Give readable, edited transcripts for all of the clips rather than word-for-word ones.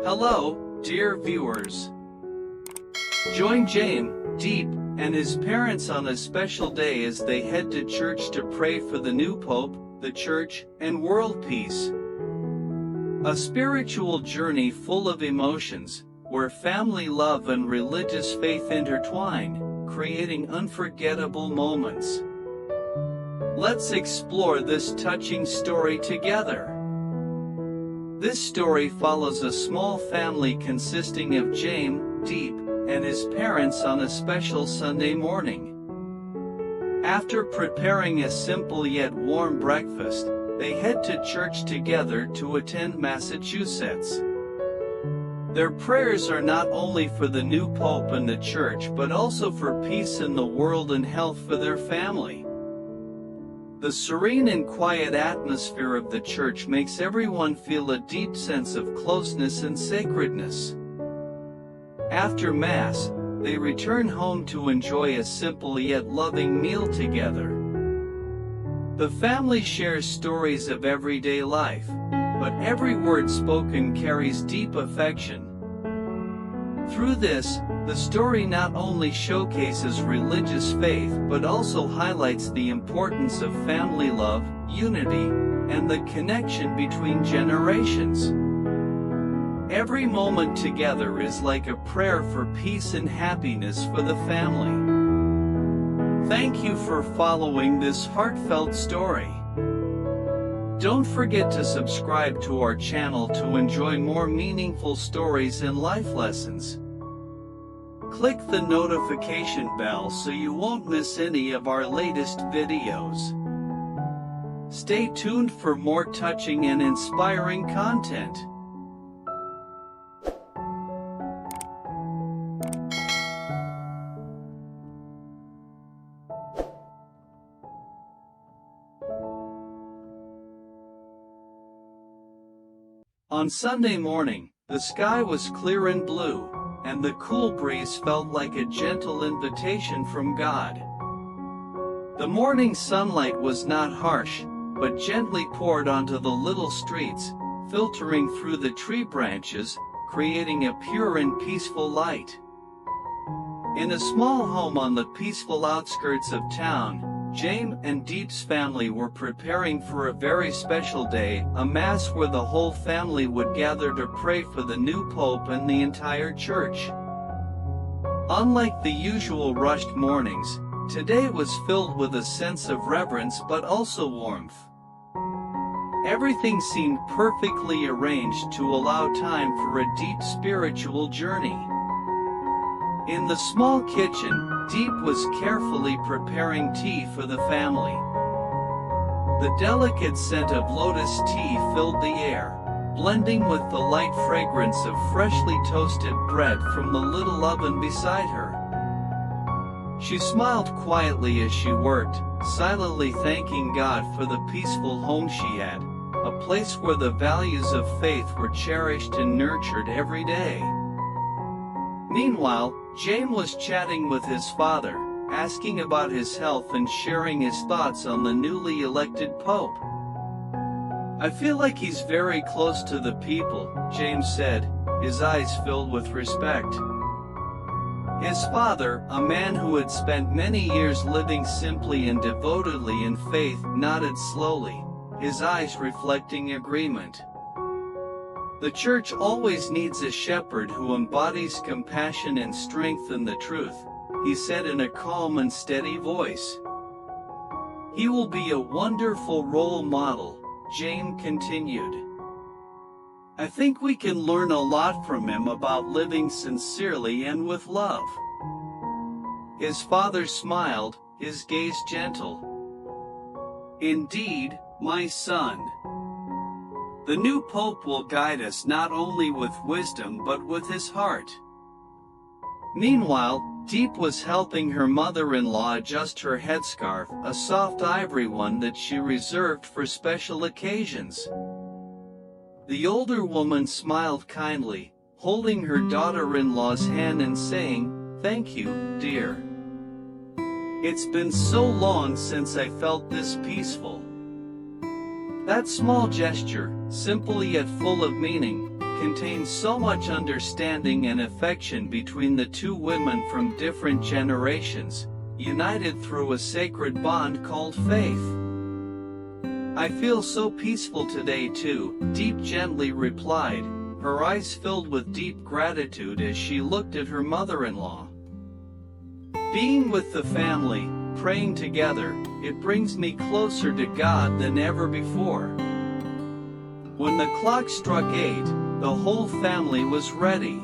Hello, dear viewers. Join James, Diep, and his parents on a special day as they head to church to pray for the new Pope, the Church, and world peace. A spiritual journey full of emotions, where family love and religious faith intertwine, creating unforgettable moments. Let's explore this touching story together. This story follows a small family consisting of James, Diep, and his parents on a special Sunday morning. After preparing a simple yet warm breakfast, they head to church together to attend Massachusetts. Their prayers are not only for the new Pope and the Church but also for peace in the world and health for their family. The serene and quiet atmosphere of the church makes everyone feel a deep sense of closeness and sacredness. After Mass, they return home to enjoy a simple yet loving meal together. The family shares stories of everyday life, but every word spoken carries deep affection. Through this, the story not only showcases religious faith but also highlights the importance of family love, unity, and the connection between generations. Every moment together is like a prayer for peace and happiness for the family. Thank you for following this heartfelt story. Don't forget to subscribe to our channel to enjoy more meaningful stories and life lessons. Click the notification bell so you won't miss any of our latest videos. Stay tuned for more touching and inspiring content. On Sunday morning, the sky was clear and blue, and the cool breeze felt like a gentle invitation from God. The morning sunlight was not harsh, but gently poured onto the little streets, filtering through the tree branches, creating a pure and peaceful light. In a small home on the peaceful outskirts of town, James and Diep's family were preparing for a very special day, a Mass where the whole family would gather to pray for the new Pope and the entire church. Unlike the usual rushed mornings, today was filled with a sense of reverence but also warmth. Everything seemed perfectly arranged to allow time for a deep spiritual journey. In the small kitchen, Diep was carefully preparing tea for the family. The delicate scent of lotus tea filled the air, blending with the light fragrance of freshly toasted bread from the little oven beside her. She smiled quietly as she worked, silently thanking God for the peaceful home she had, a place where the values of faith were cherished and nurtured every day. Meanwhile, James was chatting with his father, asking about his health and sharing his thoughts on the newly elected Pope. "I feel like he's very close to the people," James said, his eyes filled with respect. His father, a man who had spent many years living simply and devotedly in faith, nodded slowly, his eyes reflecting agreement. "The church always needs a shepherd who embodies compassion and strength in the truth," he said in a calm and steady voice. "He will be a wonderful role model," James continued. "I think we can learn a lot from him about living sincerely and with love." His father smiled, his gaze gentle. "Indeed, my son. The new Pope will guide us not only with wisdom but with his heart." Meanwhile, Diep was helping her mother-in-law adjust her headscarf, a soft ivory one that she reserved for special occasions. The older woman smiled kindly, holding her daughter-in-law's hand and saying, "Thank you, dear. It's been so long since I felt this peaceful." That small gesture, simple yet full of meaning, contains so much understanding and affection between the two women from different generations, united through a sacred bond called faith. I feel so peaceful today too, Diep gently replied, her eyes filled with deep gratitude as she looked at her mother-in-law. Being with the family, praying together, it brings me closer to God than ever before. When the clock struck 8, the whole family was ready.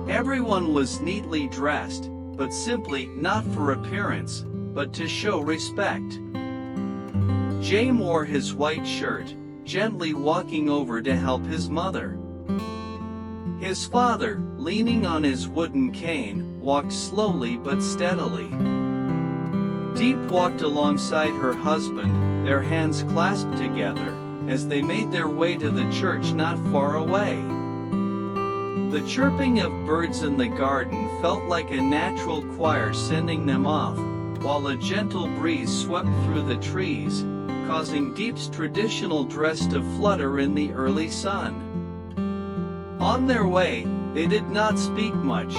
Everyone was neatly dressed, but simply not for appearance, but to show respect. James wore his white shirt, gently walking over to help his mother. His father, leaning on his wooden cane, walked slowly but steadily. Diep walked alongside her husband, their hands clasped together, as they made their way to the church not far away. The chirping of birds in the garden felt like a natural choir sending them off, while a gentle breeze swept through the trees, causing Diep's traditional dress to flutter in the early sun. On their way, they did not speak much,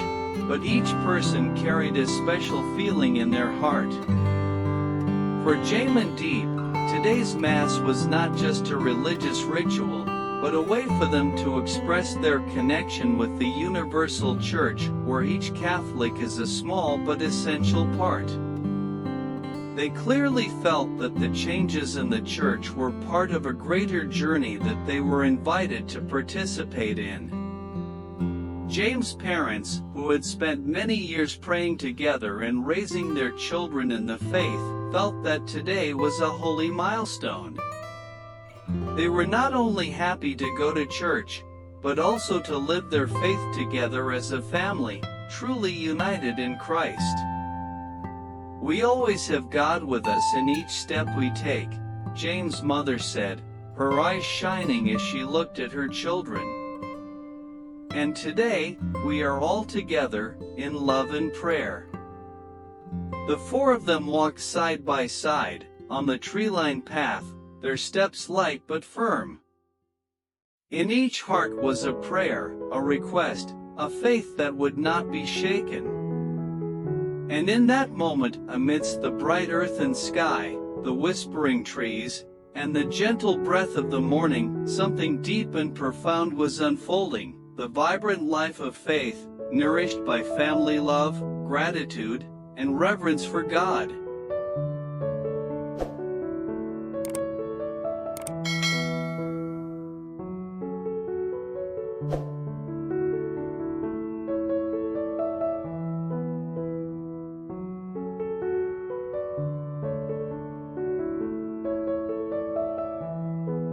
but each person carried a special feeling in their heart. For James and Diep, today's Mass was not just a religious ritual, but a way for them to express their connection with the universal church, where each Catholic is a small but essential part. They clearly felt that the changes in the church were part of a greater journey that they were invited to participate in. James' parents, who had spent many years praying together and raising their children in the faith, felt that today was a holy milestone. They were not only happy to go to church, but also to live their faith together as a family, truly united in Christ. We always have God with us in each step we take, James' mother said, her eyes shining as she looked at her children. And today, we are all together, in love and prayer. The four of them walked side by side, on the tree-lined path, their steps light but firm. In each heart was a prayer, a request, a faith that would not be shaken. And in that moment, amidst the bright earth and sky, the whispering trees, and the gentle breath of the morning, something deep and profound was unfolding, the vibrant life of faith, nourished by family love, gratitude, and reverence for God.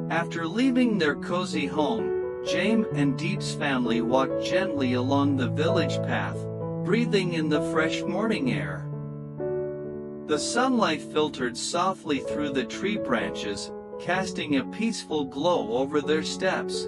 After leaving their cozy home, James and Diep's family walked gently along the village path, breathing in the fresh morning air. The sunlight filtered softly through the tree branches, casting a peaceful glow over their steps.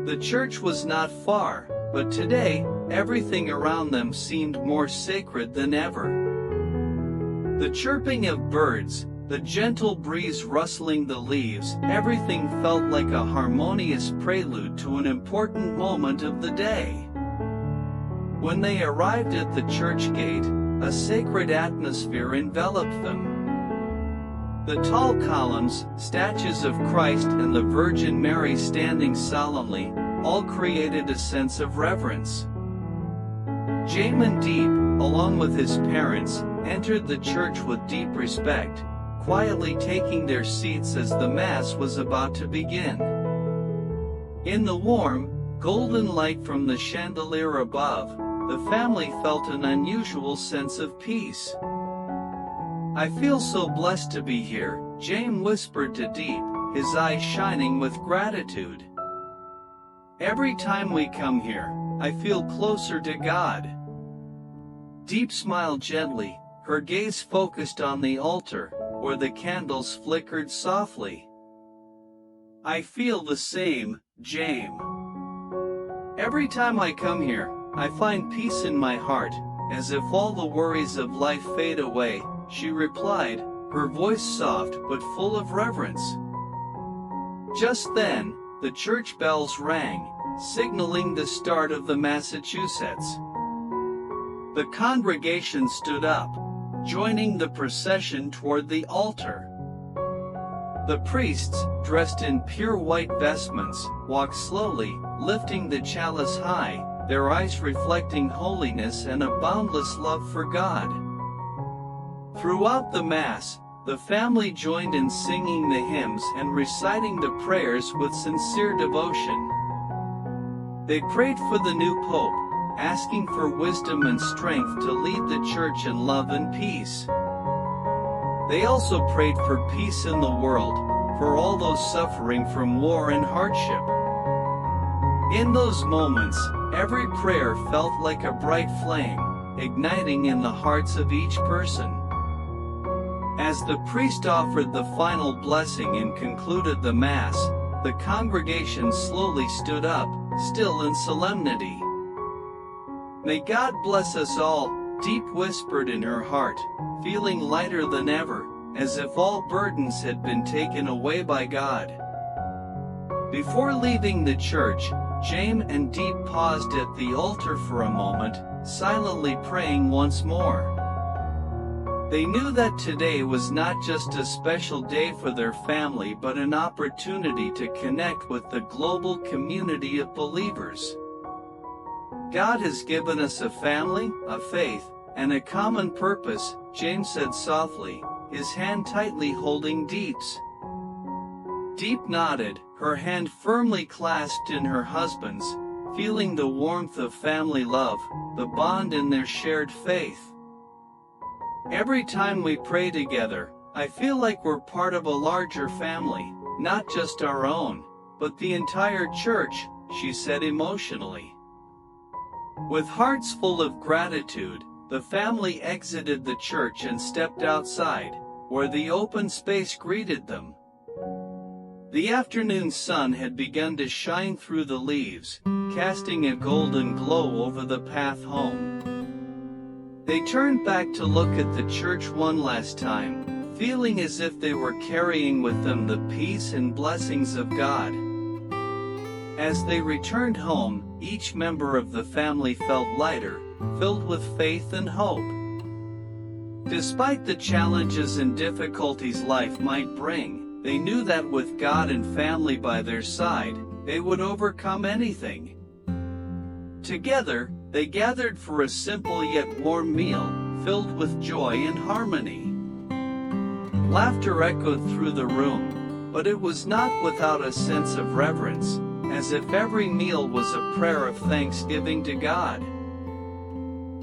The church was not far, but today, everything around them seemed more sacred than ever. The chirping of birds, the gentle breeze rustling the leaves, everything felt like a harmonious prelude to an important moment of the day. When they arrived at the church gate, a sacred atmosphere enveloped them. The tall columns, statues of Christ and the Virgin Mary standing solemnly, all created a sense of reverence. James and Diep, along with his parents, entered the church with deep respect, quietly taking their seats as the Mass was about to begin. In the warm, golden light from the chandelier above, the family felt an unusual sense of peace. "I feel so blessed to be here," James whispered to Diep, his eyes shining with gratitude. "Every time we come here, I feel closer to God." Diep smiled gently, her gaze focused on the altar, where the candles flickered softly. "I feel the same, James. Every time I come here, I find peace in my heart, as if all the worries of life fade away," she replied, her voice soft but full of reverence. Just then, the church bells rang, signaling the start of the Massachusetts. The congregation stood up, joining the procession toward the altar. The priests, dressed in pure white vestments, walked slowly, lifting the chalice high, their eyes reflecting holiness and a boundless love for God. Throughout the Mass, the family joined in singing the hymns and reciting the prayers with sincere devotion. They prayed for the new pope, asking for wisdom and strength to lead the church in love and peace. They also prayed for peace in the world, for all those suffering from war and hardship. In those moments, every prayer felt like a bright flame, igniting in the hearts of each person. As the priest offered the final blessing and concluded the Mass, the congregation slowly stood up, still in solemnity. "May God bless us all," Diep whispered in her heart, feeling lighter than ever, as if all burdens had been taken away by God. Before leaving the church, James and Diep paused at the altar for a moment, silently praying once more. They knew that today was not just a special day for their family but an opportunity to connect with the global community of believers. "God has given us a family, a faith, and a common purpose," James said softly, his hand tightly holding Diep's. Diep nodded, her hand firmly clasped in her husband's, feeling the warmth of family love, the bond in their shared faith. "Every time we pray together, I feel like we're part of a larger family, not just our own, but the entire church," she said emotionally. With hearts full of gratitude, the family exited the church and stepped outside, where the open space greeted them. The afternoon sun had begun to shine through the leaves, casting a golden glow over the path home. They turned back to look at the church one last time, feeling as if they were carrying with them the peace and blessings of God. As they returned home, each member of the family felt lighter, filled with faith and hope. Despite the challenges and difficulties life might bring, they knew that with God and family by their side, they would overcome anything. Together, they gathered for a simple yet warm meal, filled with joy and harmony. Laughter echoed through the room, but it was not without a sense of reverence, as if every meal was a prayer of thanksgiving to God.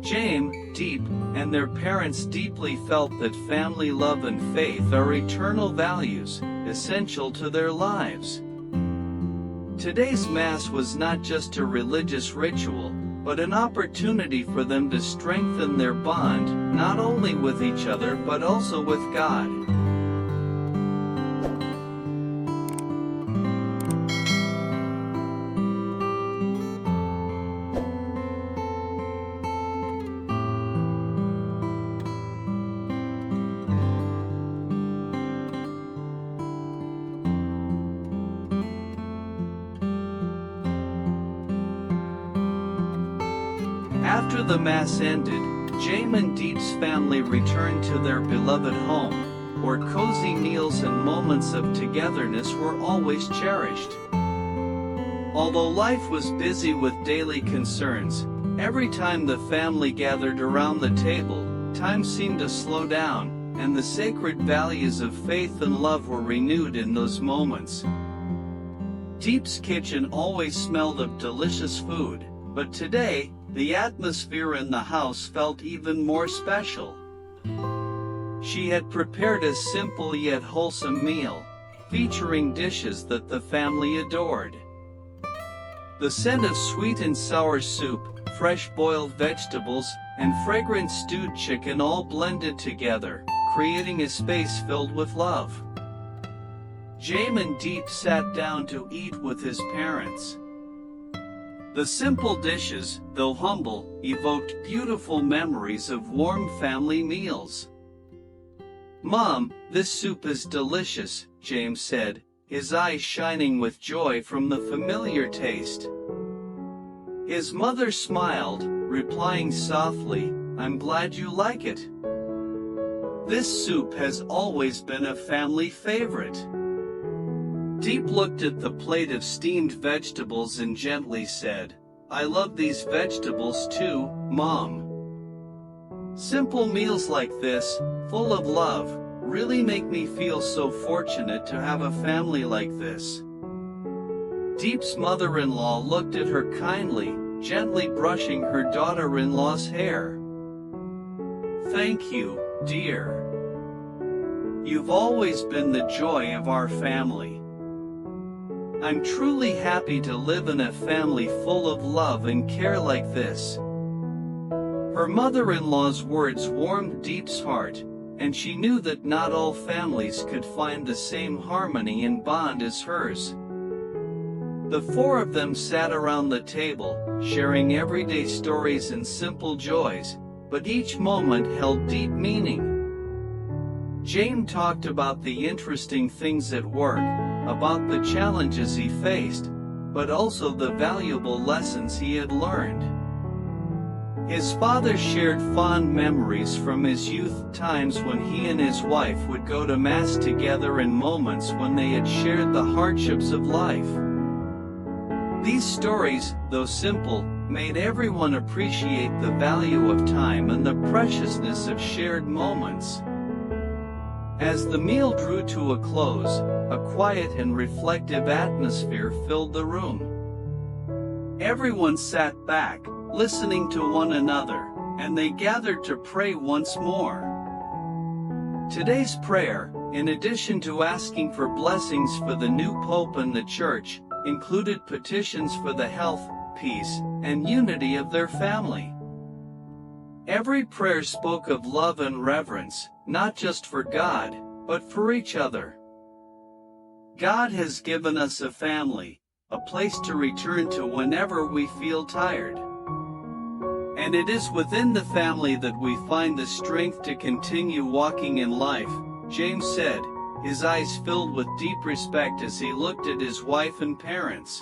James, Diep, and their parents deeply felt that family love and faith are eternal values, essential to their lives. Today's Mass was not just a religious ritual, but an opportunity for them to strengthen their bond, not only with each other but also with God. After the Mass ended, James and Diep's family returned to their beloved home, where cozy meals and moments of togetherness were always cherished. Although life was busy with daily concerns, every time the family gathered around the table, time seemed to slow down, and the sacred values of faith and love were renewed in those moments. Diep's kitchen always smelled of delicious food, but today, the atmosphere in the house felt even more special. She had prepared a simple yet wholesome meal, featuring dishes that the family adored. The scent of sweet and sour soup, fresh boiled vegetables, and fragrant stewed chicken all blended together, creating a space filled with love. James and Diep sat down to eat with his parents. The simple dishes, though humble, evoked beautiful memories of warm family meals. "Mom, this soup is delicious," James said, his eyes shining with joy from the familiar taste. His mother smiled, replying softly, "I'm glad you like it. This soup has always been a family favorite." Diep looked at the plate of steamed vegetables and gently said, "I love these vegetables too, Mom. Simple meals like this, full of love, really make me feel so fortunate to have a family like this." Diep's mother-in-law looked at her kindly, gently brushing her daughter-in-law's hair. "Thank you, dear. You've always been the joy of our family. I'm truly happy to live in a family full of love and care like this." Her mother-in-law's words warmed Diep's heart, and she knew that not all families could find the same harmony and bond as hers. The four of them sat around the table, sharing everyday stories and simple joys, but each moment held deep meaning. James talked about the interesting things at work, about the challenges he faced, but also the valuable lessons he had learned. His father shared fond memories from his youth times when he and his wife would go to Mass together and moments when they had shared the hardships of life. These stories, though simple, made everyone appreciate the value of time and the preciousness of shared moments. As the meal drew to a close, a quiet and reflective atmosphere filled the room. Everyone sat back, listening to one another, and they gathered to pray once more. Today's prayer, in addition to asking for blessings for the new Pope and the Church, included petitions for the health, peace, and unity of their family. Every prayer spoke of love and reverence, not just for God, but for each other. God has given us a family, a place to return to whenever we feel tired. And it is within the family that we find the strength to continue walking in life, James said, his eyes filled with deep respect as he looked at his wife and parents.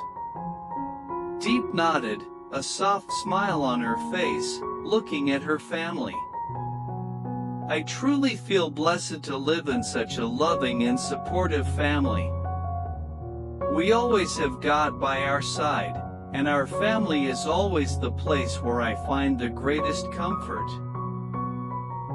Diep nodded, a soft smile on her face, looking at her family. "I truly feel blessed to live in such a loving and supportive family. We always have God by our side, and our family is always the place where I find the greatest comfort."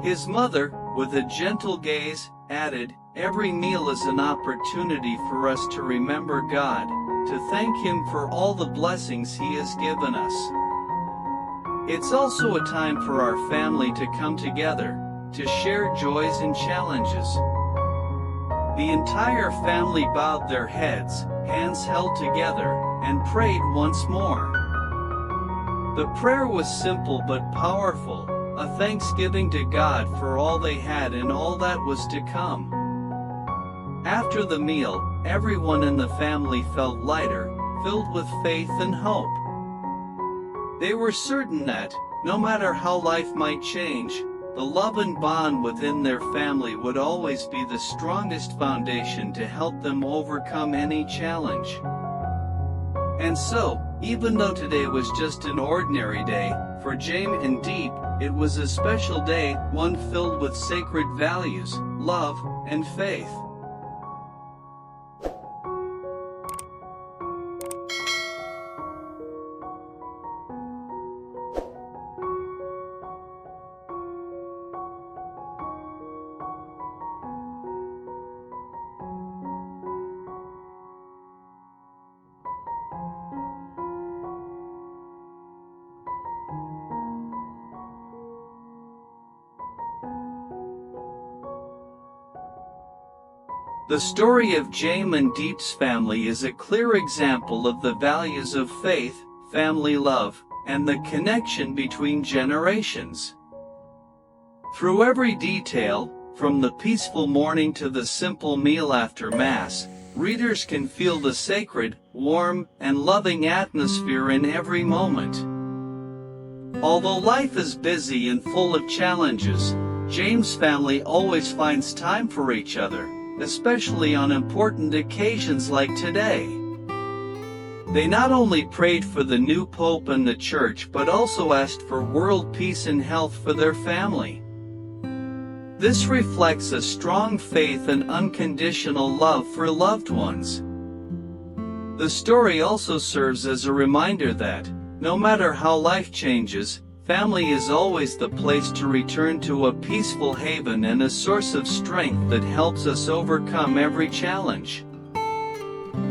His mother, with a gentle gaze, added, "Every meal is an opportunity for us to remember God, to thank Him for all the blessings He has given us. It's also a time for our family to come together, to share joys and challenges." The entire family bowed their heads, hands held together, and prayed once more. The prayer was simple but powerful, a thanksgiving to God for all they had and all that was to come. After the meal, everyone in the family felt lighter, filled with faith and hope. They were certain that, no matter how life might change, the love and bond within their family would always be the strongest foundation to help them overcome any challenge. And so, even though today was just an ordinary day, for James and Diep, it was a special day, one filled with sacred values, love, and faith. The story of James and Diep's family is a clear example of the values of faith, family love, and the connection between generations. Through every detail, from the peaceful morning to the simple meal after Mass, readers can feel the sacred, warm, and loving atmosphere in every moment. Although life is busy and full of challenges, James' family always finds time for each other, especially on important occasions like today. They not only prayed for the new pope and the church but also asked for world peace and health for their family. This reflects a strong faith and unconditional love for loved ones. The story also serves as a reminder that, no matter how life changes, family is always the place to return to a peaceful haven and a source of strength that helps us overcome every challenge.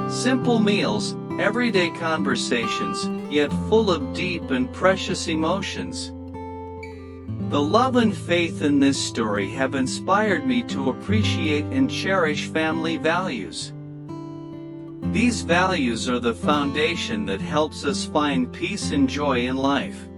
Simple meals, everyday conversations, yet full of deep and precious emotions. The love and faith in this story have inspired me to appreciate and cherish family values. These values are the foundation that helps us find peace and joy in life.